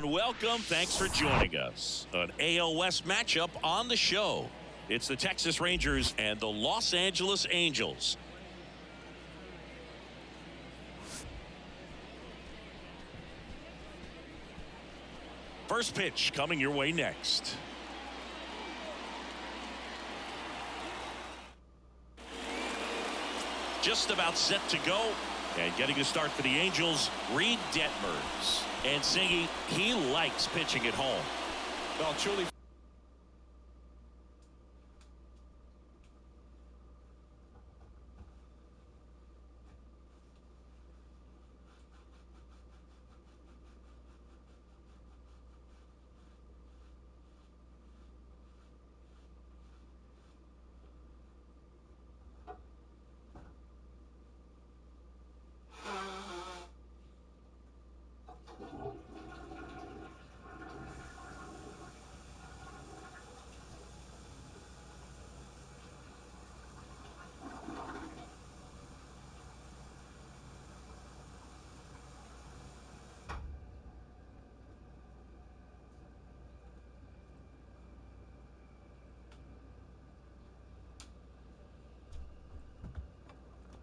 and welcome. Thanks for joining us. An AL West matchup on the show. It's the Texas Rangers and the Los Angeles Angels. First pitch coming your way next. Just about set to go. And getting a start for the Angels, Reed Detmers. And Singy, he likes pitching at home. Well, truly.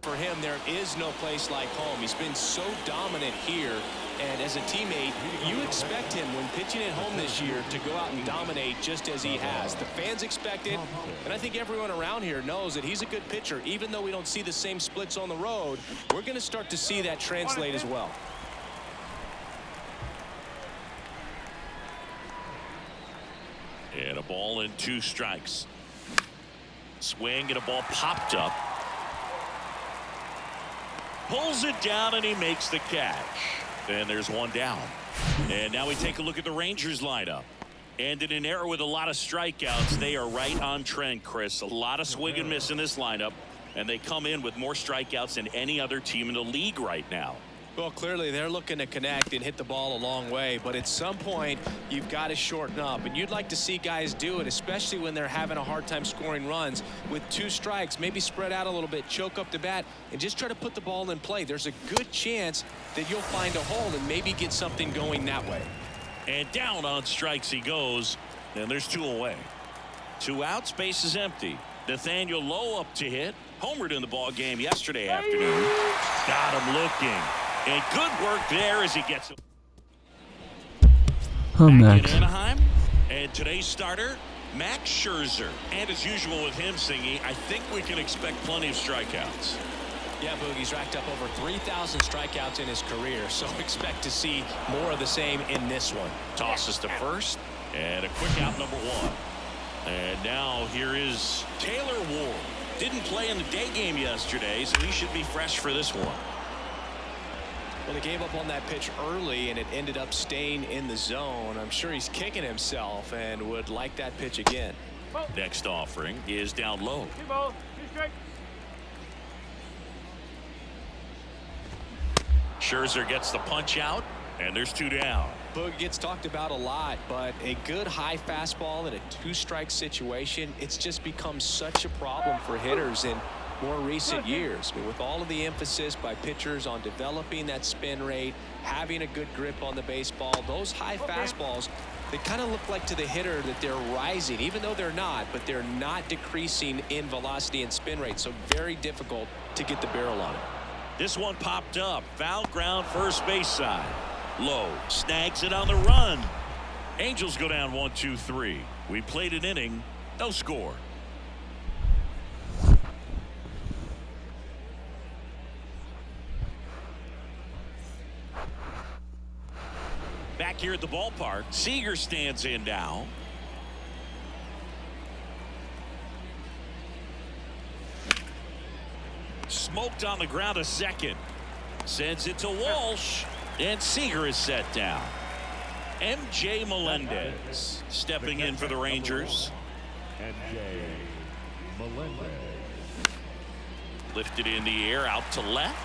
For him, there is no place like home. He's been so dominant here, and as a teammate, you expect him when pitching at home this year to go out and dominate just as he has. The fans expect it, and I think everyone around here knows that he's a good pitcher. Even though we don't see the same splits on the road, we're going to start to see that translate as well. And a ball and 2 strikes. Swing and a ball popped up. Pulls it down and he makes the catch. And there's 1 down. And now we take a look at the Rangers lineup. And in an era with a lot of strikeouts, they are right on trend, Chris. A lot of swing and miss in this lineup. And they come in with more strikeouts than any other team in the league right now. Well, clearly they're looking to connect and hit the ball a long way, but at some point you've got to shorten up, and you'd like to see guys do it, especially when they're having a hard time scoring runs. With 2 strikes, maybe spread out a little bit, choke up the bat, and just try to put the ball in play. There's a good chance that you'll find a hole and maybe get something going that way. And down on strikes he goes, and there's 2 away. 2 outs, base is empty. Nathaniel Lowe up to hit. Homered in the ball game yesterday afternoon. Got him looking. And good work there as he gets back in Anaheim. And today's starter, Max Scherzer. And as usual with him, Singy, I think we can expect plenty of strikeouts. Yeah, Boogie's racked up over 3,000 strikeouts in his career, so expect to see more of the same in this one. Tosses to first, and a quick out number 1. And now here is Taylor Ward. Didn't play in the day game yesterday, so he should be fresh for this one. Well, he gave up on that pitch early, and it ended up staying in the zone. I'm sure he's kicking himself and would like that pitch again. Next offering is down low. Scherzer gets the punch out, and there's 2 down. Boog gets talked about a lot, but a good high fastball in a 2-strike situation, it's just become such a problem for hitters in more recent years. I mean, with all of the emphasis by pitchers on developing that spin rate, having a good grip on the baseball, those high fastballs, they kind of look like to the hitter that they're rising, even though they're not, but they're not decreasing in velocity and spin rate, so very difficult to get the barrel on it. This one popped up. Foul ground, first base side. Low snags it on the run. Angels go down 1-2-3. We played an inning, no score. Back here at the ballpark, Seager stands in now. Smoked on the ground a second. Sends it to Walsh. And Seager is set down. MJ Melendez stepping in for the Rangers. MJ Melendez. Lifted in the air out to left.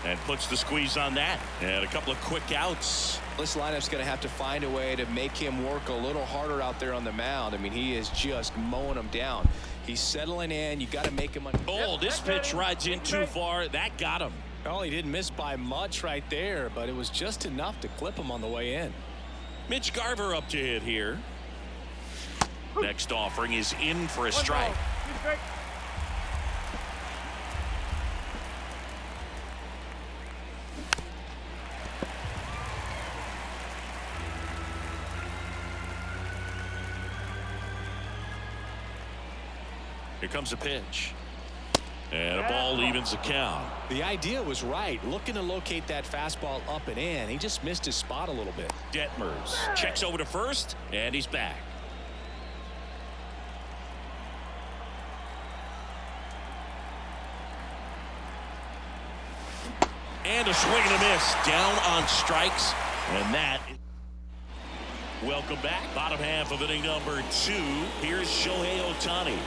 And puts the squeeze on that. And a couple of quick outs. This lineup's going to have to find a way to make him work a little harder out there on the mound. I mean, he is just mowing them down. He's settling in. You got to make him. Oh, this pitch rides in too far. That got him. Well, he didn't miss by much right there, but it was just enough to clip him on the way in. Mitch Garver up to hit here. Next offering is in for a strike. Here comes a pitch. And a ball evens the count. The idea was right. Looking to locate that fastball up and in. He just missed his spot a little bit. Detmers checks over to first, and he's back. And a swing and a miss. Down on strikes. And that. Welcome back. Bottom half of inning number 2. Here's Shohei Ohtani.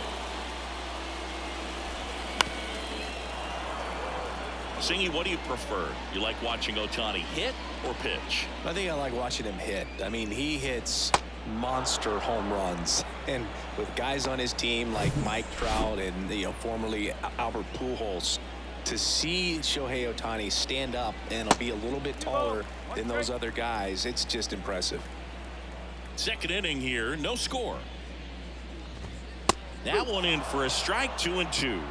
Singy, what do you prefer? You like watching Ohtani hit or pitch? I think I like watching him hit. I mean, he hits monster home runs. And with guys on his team like Mike Trout and, formerly Albert Pujols, to see Shohei Ohtani stand up and be a little bit taller than those other guys, it's just impressive. Second inning here, no score. That one in for a strike, 2-2.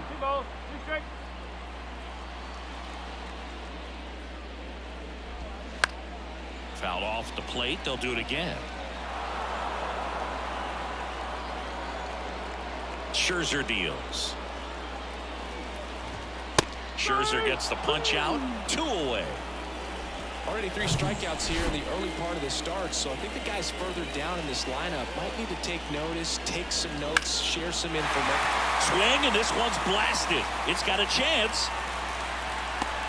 Fouled off the plate. They'll do it again. Scherzer deals. Scherzer gets the punch out. 2 away. Already 3 strikeouts here in the early part of the start, so I think the guys further down in this lineup might need to take notice, take some notes, share some information. Swing, and this one's blasted. It's got a chance.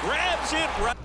Grabs it right.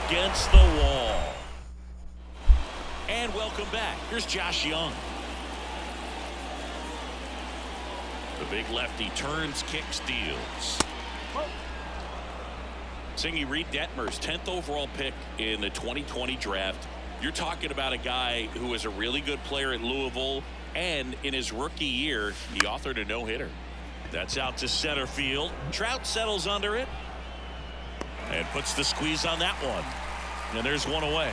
Against the wall. And welcome back. Here's Josh Young. The big lefty turns, kicks, deals. Singy, Reed Detmer's 10th overall pick in the 2020 draft. You're talking about a guy who is a really good player at Louisville, and in his rookie year, he authored a no-hitter. That's out to center field. Trout settles under it and puts the squeeze on that one. And there's one away.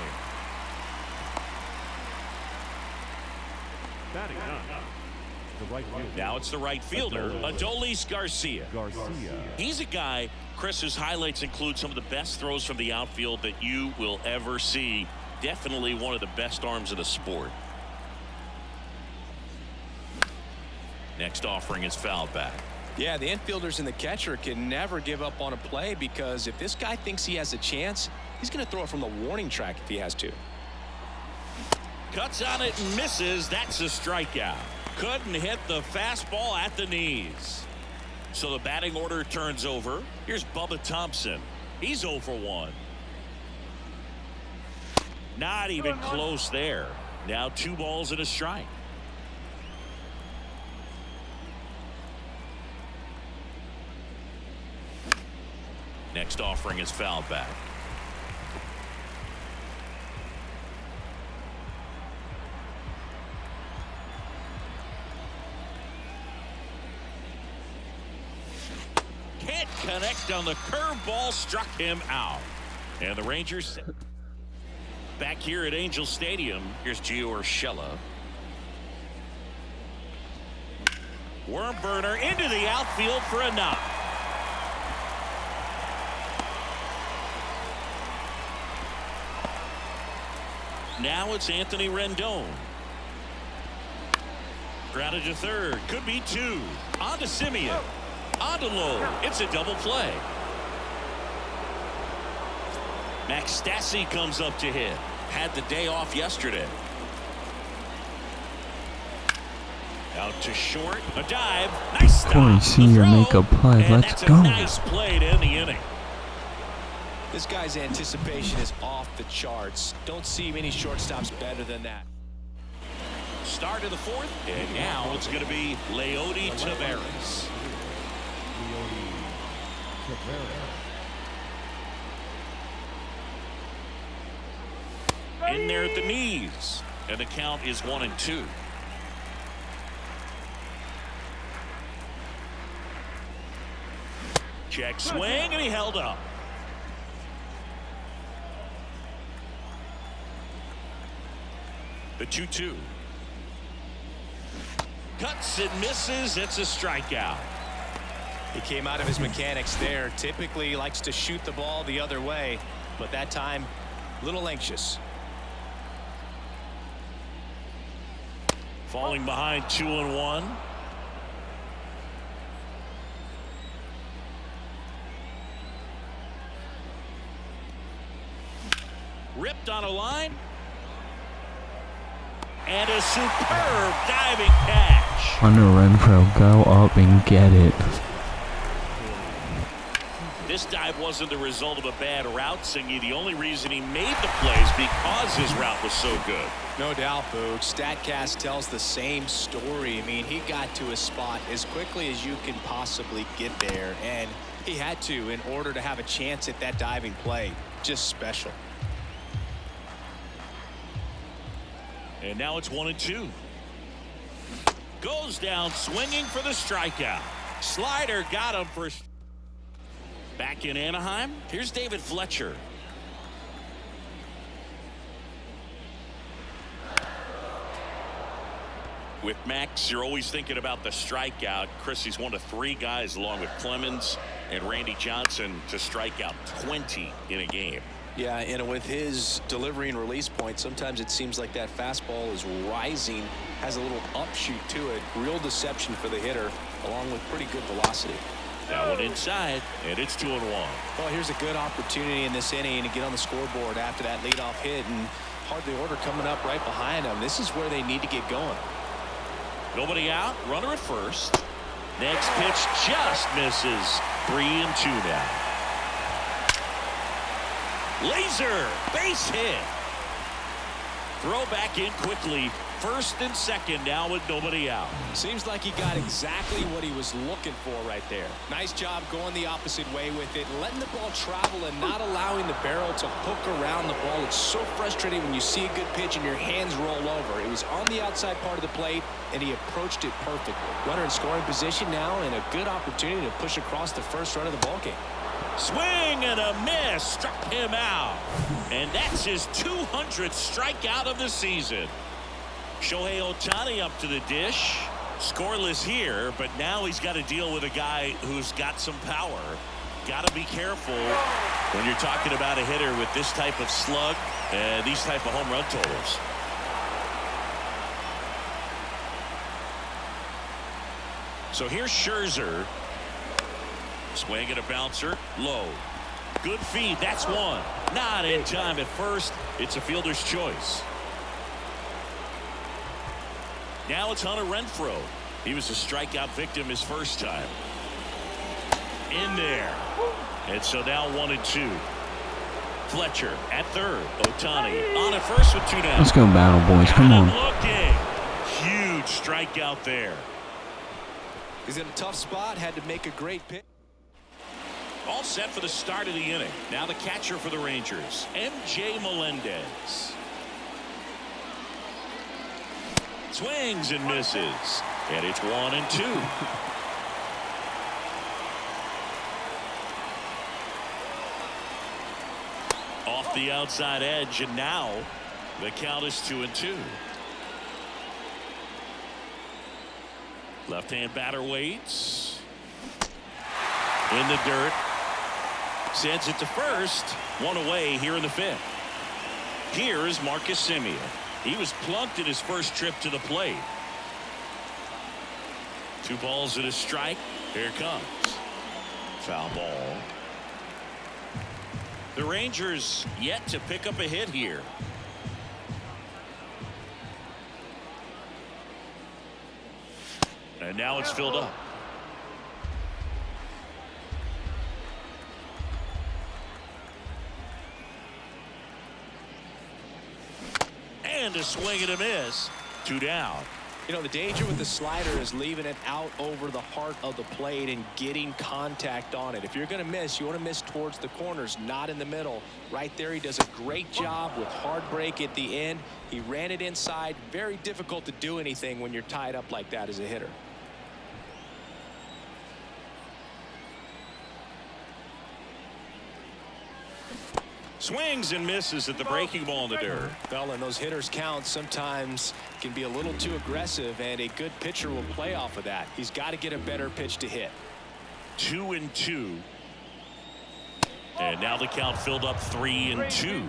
Batting up. The right fielder. Now it's the right fielder, Adolis Garcia. He's a guy, Chris, whose highlights include some of the best throws from the outfield that you will ever see. Definitely one of the best arms in the sport. Next offering is fouled back. Yeah, the infielders and the catcher can never give up on a play, because if this guy thinks he has a chance, he's going to throw it from the warning track if he has to. Cuts on it and misses. That's a strikeout. Couldn't hit the fastball at the knees. So the batting order turns over. Here's Bubba Thompson. He's 0 for 1. Not even close there. Now 2 balls and a strike. Next offering is fouled back. Can't connect on the curveball, struck him out. And the Rangers back here at Angel Stadium. Here's Gio Urshela. Worm burner into the outfield for a knock. Now it's Anthony Rendon. Grounded to third. Could be 2. On to Simeon. On to Lowe. It's a double play. Max Stassi comes up to hit. Had the day off yesterday. Out to short. A dive. Nice stop. Corey Senior make a play. And Let's that's go. A nice play to end the inning. This guy's anticipation is off the charts. Don't see many shortstops better than that. Start of the 4th, and now it's going to be Leody Taveras. In there at the knees, and the count is 1-2. Check swing, and he held up. The 2-2. Cuts and misses. It's a strikeout. He came out of his mechanics there. Typically he likes to shoot the ball the other way, but that time a little anxious. Falling behind 2-1. Ripped on a line. And a superb diving catch. Hunter Renfroe, go up and get it. This dive wasn't the result of a bad route, Singy. The only reason he made the play is because his route was so good. No doubt, Boog. StatCast tells the same story. I mean, he got to his spot as quickly as you can possibly get there, and he had to in order to have a chance at that diving play. Just special. And now it's 1-2. Goes down swinging for the strikeout. Slider got him for. Back in Anaheim, here's David Fletcher. With Max, you're always thinking about the strikeout. Chris, he's one of 3 guys, along with Clemens and Randy Johnson, to strike out 20 in a game. Yeah, and with his delivery and release point, sometimes it seems like that fastball is rising, has a little upshoot to it. Real deception for the hitter, along with pretty good velocity. That one inside, and it's 2-1. Well, here's a good opportunity in this inning to get on the scoreboard after that leadoff hit, and hardly order coming up right behind them. This is where they need to get going. Nobody out, runner at first. Next pitch just misses. 3-2 now. Laser base hit. Throw back in quickly. First and second now with nobody out. Seems like he got exactly what he was looking for right there. Nice job going the opposite way with it, letting the ball travel and not allowing the barrel to hook around the ball. It's so frustrating when you see a good pitch and your hands roll over. It was on the outside part of the plate, and he approached it perfectly. Runner in scoring position now, and a good opportunity to push across the first run of the ballgame. Swing and a miss. Struck him out. And that's his 200th strikeout of the season. Shohei Ohtani up to the dish. Scoreless here, but now he's got to deal with a guy who's got some power. Got to be careful when you're talking about a hitter with this type of slug and these type of home run totals. So here's Scherzer. Swing and a bouncer. Low. Good feed. That's one. Not in time at first. It's a fielder's choice. Now it's Hunter Renfroe. He was a strikeout victim his first time. In there. And so now 1-2. Fletcher at third. Ohtani on at first with 2 down. Let's go battle, boys. Come on. Looking. Huge strikeout there. He's in a tough spot. Had to make a great pick. All set for the start of the inning. Now the catcher for the Rangers, MJ Melendez. Swings and misses. And it's 1-2. Off the outside edge, and now the count is 2-2. Left-hand batter waits. In the dirt. Sends it to first. One away here in the 5th. Here is Marcus Semien. He was plunked in his first trip to the plate. 2 balls and a strike. Here it comes. Foul ball. The Rangers yet to pick up a hit here. And now it's filled up. And a swing and a miss. 2 down. You know, the danger with the slider is leaving it out over the heart of the plate and getting contact on it. If you're going to miss, you want to miss towards the corners, not in the middle. Right there, he does a great job with hard break at the end. He ran it inside. Very difficult to do anything when you're tied up like that as a hitter. Swings and misses at the breaking ball in the dirt. Well, and those hitters count sometimes can be a little too aggressive, and a good pitcher will play off of that. He's got to get a better pitch to hit. 2-2. And now the count filled up 3-2.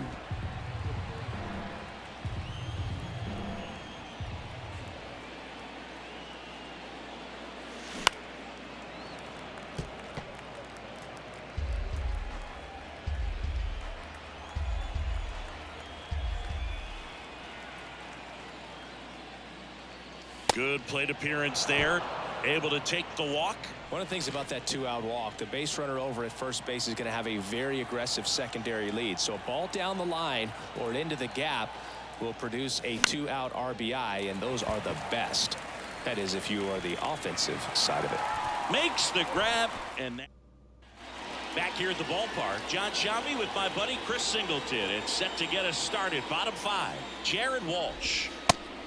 Good plate appearance there. Able to take the walk. One of the things about that 2-out walk, the base runner over at first base is going to have a very aggressive secondary lead. So a ball down the line or into the gap will produce a 2-out RBI, and those are the best. That is, if you are the offensive side of it. Makes the grab, and back here at the ballpark, John Shammy with my buddy Chris Singleton. It's set to get us started. Bottom 5, Jared Walsh.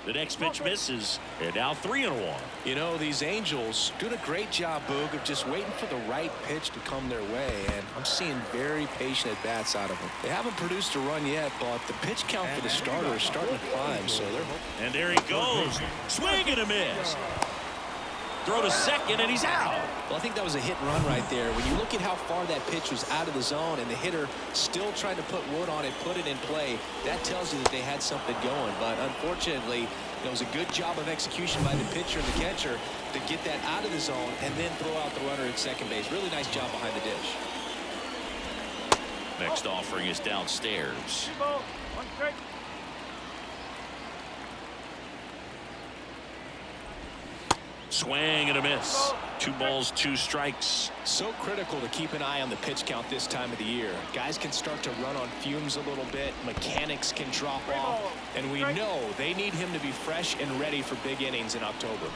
The next pitch misses, and now 3-1. You know, these Angels doing a great job, Boog, of just waiting for the right pitch to come their way, and I'm seeing very patient at-bats out of them. They haven't produced a run yet, but the pitch count for the starter is starting to climb, so they're hoping. And there he goes. Swing and a miss. Throw to second, and he's out. Well, I think that was a hit and run right there. When you look at how far that pitch was out of the zone and the hitter still trying to put wood on it, put it in play, that tells you that they had something going. But unfortunately, it was a good job of execution by the pitcher and the catcher to get that out of the zone and then throw out the runner at second base. Really nice job behind the dish. Next offering is downstairs. Swing and a miss. 2 balls, 2 strikes. So critical to keep an eye on the pitch count this time of the year. Guys can start to run on fumes a little bit. Mechanics can drop off. And we know they need him to be fresh and ready for big innings in October.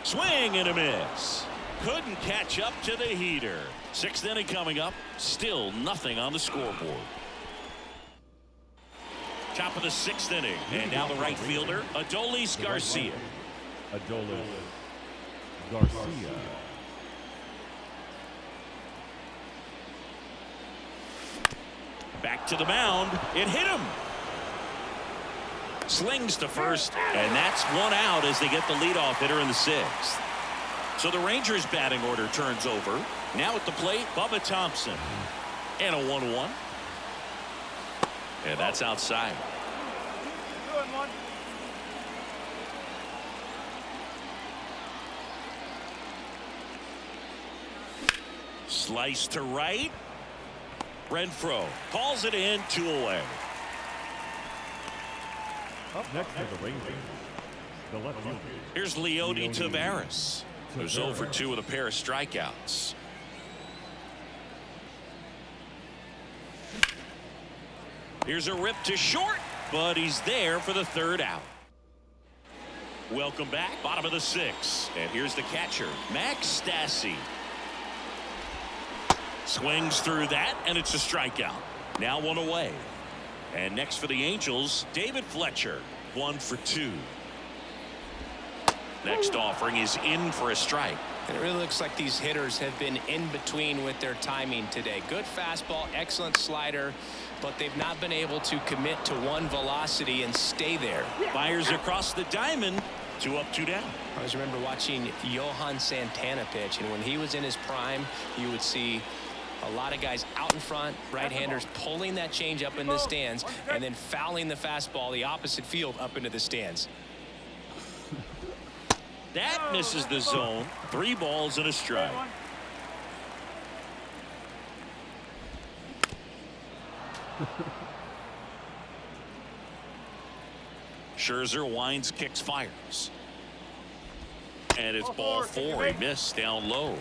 Swing and a miss. Couldn't catch up to the heater. 6th inning coming up. Still nothing on the scoreboard. Top of the 6th inning. And now the right fielder, Adolis Garcia. Adolis Garcia. Back to the mound. It hit him. Slings to first, and that's 1 out as they get the leadoff hitter in the 6th. So the Rangers batting order turns over. Now at the plate, Bubba Thompson. And a 1-1. And that's outside. Slice to right. Renfroe calls it in, 2 away. Up next for the Rangers, the left fielder. Here's Leody Taveras, who's 0 for 2 with a pair of strikeouts. Here's a rip to short, but he's there for the 3rd out. Welcome back, bottom of the 6th, and here's the catcher, Max Stassi. Swings through that, and it's a strikeout. Now 1 away. And next for the Angels, David Fletcher, 1 for 2. Next offering is in for a strike. It really looks like these hitters have been in between with their timing today. Good fastball, excellent slider, but they've not been able to commit to one velocity and stay there. Fires across the diamond. 2 up, 2 down. I always remember watching Johan Santana pitch, and when he was in his prime, you would see a lot of guys out in front, right-handers pulling that change up in the stands and then fouling the fastball the opposite field up into the stands. That misses the zone. 3 balls and a strike. Scherzer winds, kicks, fires. And it's ball 4. He missed down low.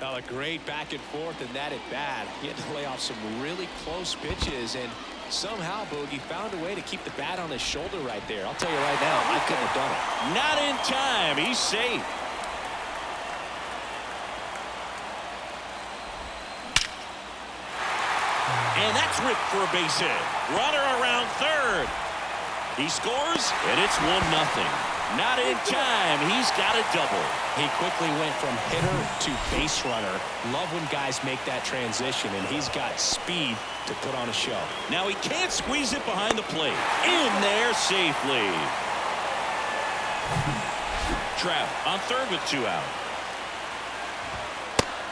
A great back and forth, and that at bat. He had to lay off some really close pitches, and somehow Boogie found a way to keep the bat on his shoulder right there. I'll tell you right now, I couldn't have done it. Not in time. He's safe. And that's ripped for a base hit. Runner around 3rd. He scores, and it's 1-0. Not in time. He's got a double. He quickly went from hitter to base runner. Love when guys make that transition, and he's got speed to put on a show. Now he can't squeeze it behind the plate. In there safely. Trout on 3rd with 2 out.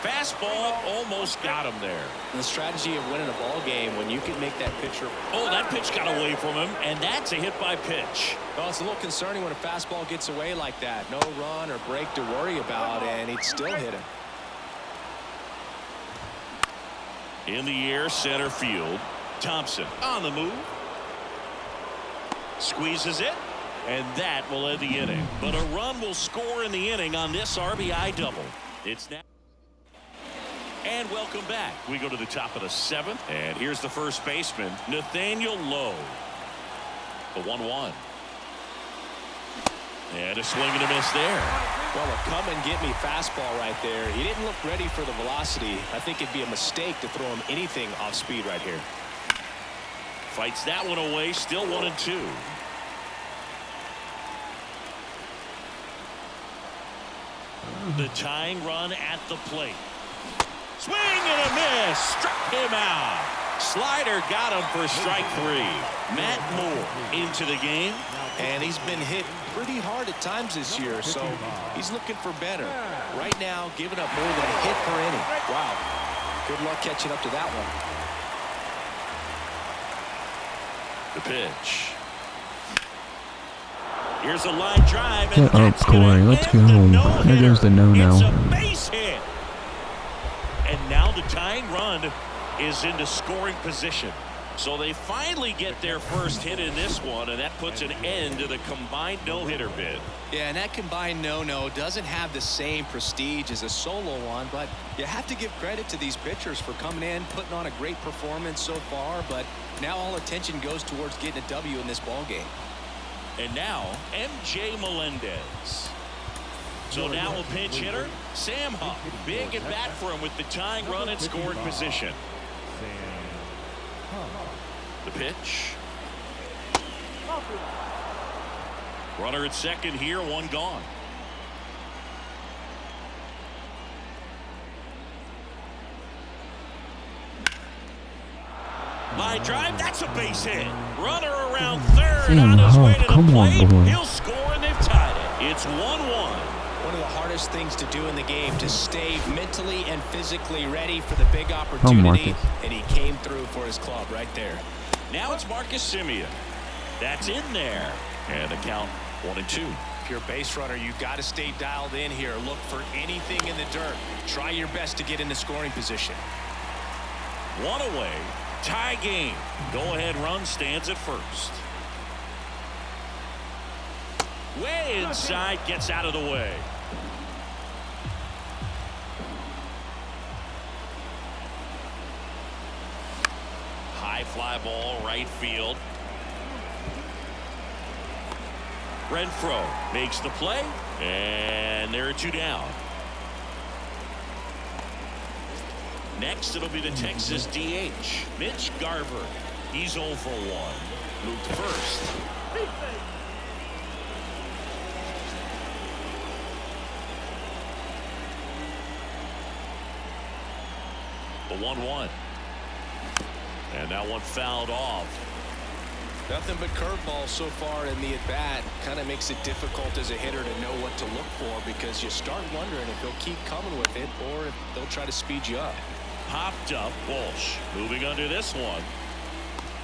Fastball almost got him there. The strategy of winning a ball game when you can make that pitcher. Oh, that pitch got away from him, and that's a hit by pitch. Well, it's a little concerning when a fastball gets away like that. No run or break to worry about, and he'd still hit him. In the air, center field. Thompson on the move. Squeezes it, and that will end the inning. But a run will score in the inning on this RBI double. It's now. And welcome back. We go to the top of the 7th, and here's the first baseman, Nathaniel Lowe. The 1-1. And a swing and a miss there. Well, a come-and-get-me fastball right there. He didn't look ready for the velocity. I think it'd be a mistake to throw him anything off speed right here. Fights that one away, still 1-2. The tying run at the plate. Swing and a miss. Struck him out. Slider got him for strike 3. Matt Moore into the game. And he's been hit pretty hard at times this year, so he's looking for better. Right now, giving up more than a hit per inning. Wow. Good luck catching up to that one. The pitch. Here's a line drive. And Get up, Corey. Let's go. There goes the no-no. It's a base hit. And now the tying run is into scoring position. So they finally get their first hit in this one, and that puts an end to the combined no-hitter bid. Yeah, and that combined no-no doesn't have the same prestige as a solo one, but you have to give credit to these pitchers for coming in, putting on a great performance so far, but now all attention goes towards getting a W in this ballgame. And now, MJ Melendez. So now a pinch hitter, Sam Huff. Big at bat for him with the tying run in scoring position. The pitch. Runner at second here, one gone. Line drive, that's a base hit. Runner around third on his way to the plate. He'll score, and they've tied it. It's 1-1. One of the hardest things to do in the game, to stay mentally and physically ready for the big opportunity, and he came through for his club right there. Now it's Marcus Semien. That's in there. And the count 1-2. If you're a base runner, you got to stay dialed in here. Look for anything in the dirt. Try your best to get into scoring position. One away. Tie game. Go-ahead run stands at first. Way inside, gets out of the way. High fly ball, right field. Renfroe makes the play, and there are two down. Next, it'll be the Texas DH, Mitch Garver. He's 0 for 1. Moved to first. The 1-1. And that one fouled off. Nothing but curveballs so far in the at-bat. Kind of makes it difficult as a hitter to know what to look for, because you start wondering if they'll keep coming with it or if they'll try to speed you up. Popped up. Walsh moving under this one.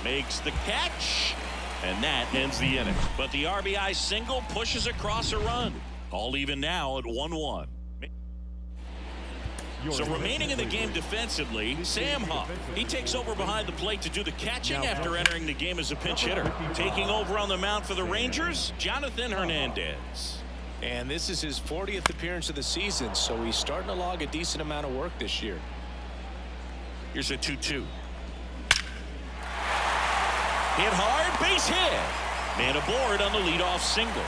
Makes the catch. And that ends the inning. But the RBI single pushes across a run. All even now at 1-1. So remaining in the game defensively, Sam Huff. He takes over behind the plate to do the catching after entering the game as a pinch hitter. Taking over on the mound for the Rangers, Jonathan Hernandez. And this is his 40th appearance of the season, so he's starting to log a decent amount of work this year. Here's a 2-2. Hit hard, base hit. Man aboard on the leadoff single.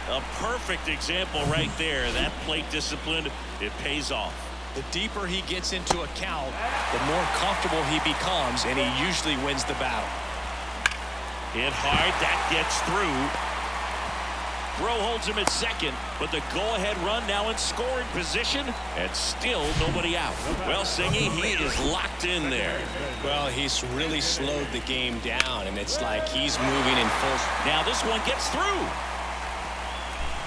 A perfect example right there. That plate discipline, it pays off. The deeper he gets into a count, the more comfortable he becomes, and he usually wins the battle. Hit hard, that gets through. Throw holds him at second, but the go-ahead run now in scoring position, and still nobody out. Well, Singy, he is locked in there. Well, he's really slowed the game down, and it's like he's moving in full. Now this one gets through.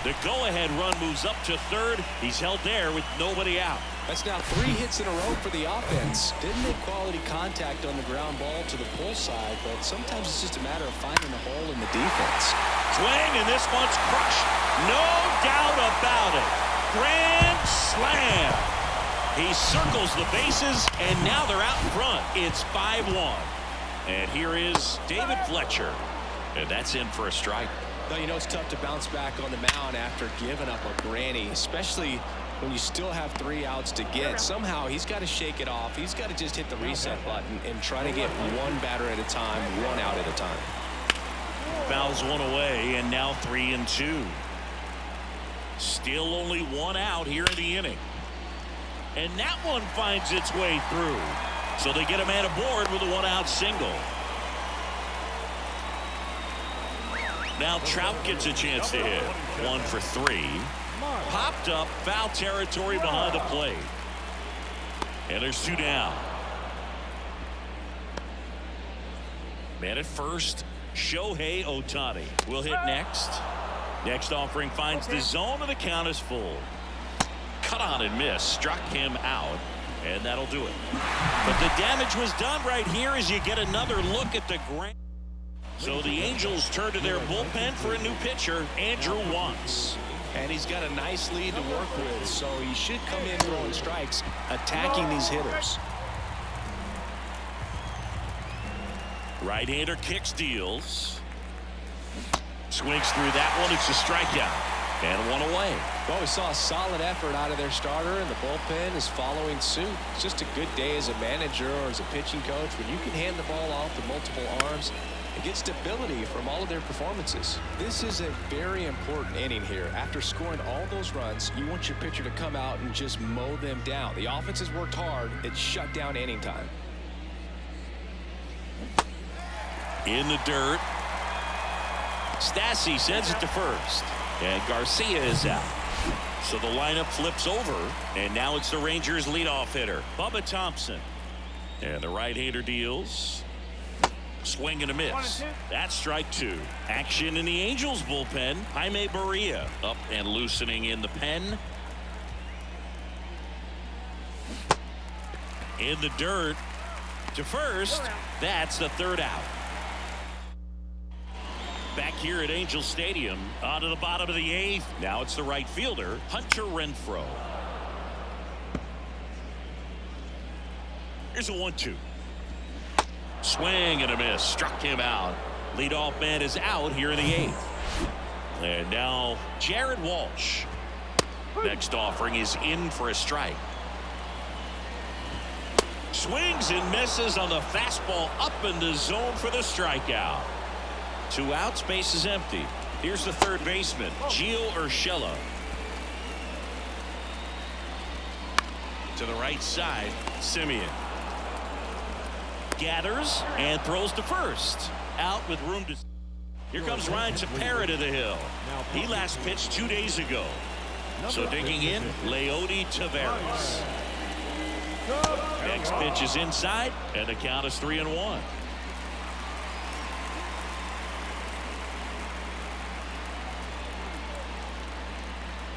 The go-ahead run moves up to third. He's held there with nobody out. That's now 3 hits in a row for the offense. Didn't make quality contact on the ground ball to the pull side, but sometimes it's just a matter of finding a hole in the defense. Swing, and this one's crushed. No doubt about it. Grand slam. He circles the bases, and now they're out in front. It's 5-1. And here is David Fletcher. And that's in for a strike. Well, you know, it's tough to bounce back on the mound after giving up a granny, especially when you still have 3 outs to get. Somehow he's got to shake it off. He's got to just hit the reset button and try to get 1 batter at a time, 1 out at a time. Fouls one away, and now 3-2. Still only 1 out here in the inning. And that one finds its way through. So they get a man aboard with a 1-out single. Now Trout gets a chance to hit. 1 for 3. Popped up, foul territory behind the plate. And there's 2 down. Man at first, Shohei Ohtani will hit next. Next offering finds the zone, and the count is full. Cut on and miss, struck him out, and that'll do it. But the damage was done right here as you get another look at the grand. So the Angels turn to their bullpen for a new pitcher, Andrew Wantz. And he's got a nice lead to work with, so he should come in throwing strikes, attacking these hitters. Right-hander kicks, deals. Swings through that one. It's a strikeout. And one away. Well, we saw a solid effort out of their starter, and the bullpen is following suit. It's just a good day as a manager or as a pitching coach when you can hand the ball off to multiple arms and get stability from all of their performances. This is a very important inning here. After scoring all those runs, you want your pitcher to come out and just mow them down. The offense has worked hard. It's shut down inning time. In the dirt. Stassi sends it to first. And Garcia is out. So the lineup flips over. And now it's the Rangers leadoff hitter, Bubba Thompson. And the right-hander deals. Swing and a miss. That's strike two. Action in the Angels bullpen. Jaime Barria up and loosening in the pen. In the dirt to first. That's the third out. Back here at Angel Stadium, on to the bottom of the eighth. Now it's the right fielder, Hunter Renfroe. Here's a 1-2. Swing and a miss. Struck him out. Leadoff man is out here in the eighth. And now Jared Walsh. Next offering is in for a strike. Swings and misses on the fastball up in the zone for the strikeout. 2 outs, base is empty. Here's the third baseman, Gio Urshela. To the right side, Simeon. Gathers and throws to first. Out with room to... Here comes Ryan Tepera to the hill. He last pitched 2 days ago. So digging in, Leody Taveras. Next pitch is inside, and the count is 3-1.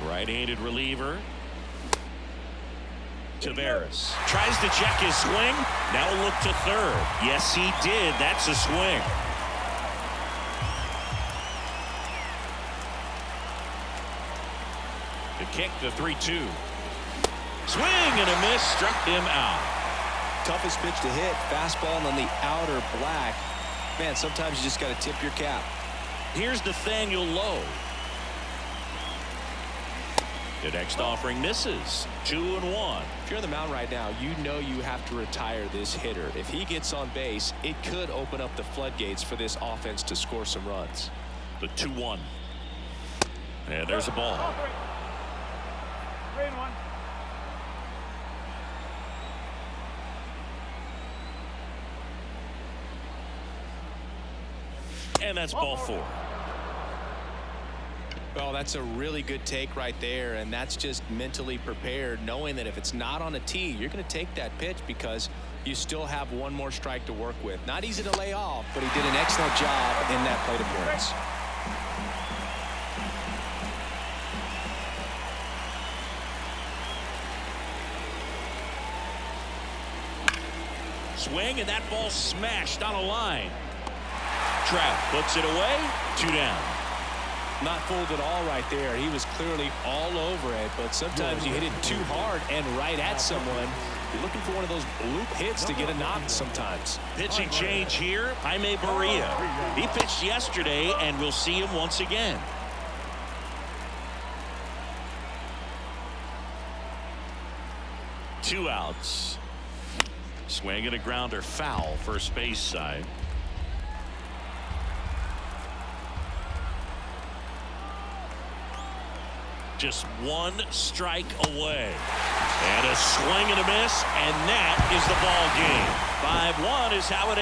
Right-handed reliever. Taveras tries to check his swing. Now look to third. Yes, he did. That's a swing. The kick, the 3-2. Swing and a miss. Struck him out. Toughest pitch to hit. Fastball on the outer black. Man, sometimes you just got to tip your cap. Here's Nathaniel Lowe. The next offering misses. 2-1. If you're on the mound right now, you know you have to retire this hitter. If he gets on base, it could open up the floodgates for this offense to score some runs. The 2-1. And there's a ball. And that's ball 4. Well, that's a really good take right there, and that's just mentally prepared, knowing that if it's not on a tee, you're going to take that pitch because you still have one more strike to work with. Not easy to lay off, but he did an excellent job in that plate appearance. Swing, and that ball smashed on a line. Trout puts it away. 2 down. Not fooled at all right there. He was clearly all over it, but sometimes you hit it too hard and right at someone. You're looking for one of those bloop hits to get a knock sometimes. Pitching change here, Jaime Barria. He pitched yesterday, and we'll see him once again. Two outs. Swing and a grounder foul, first base side. Just 1 strike away. And a swing and a miss, and that is the ball game. 5-1 is how it ends.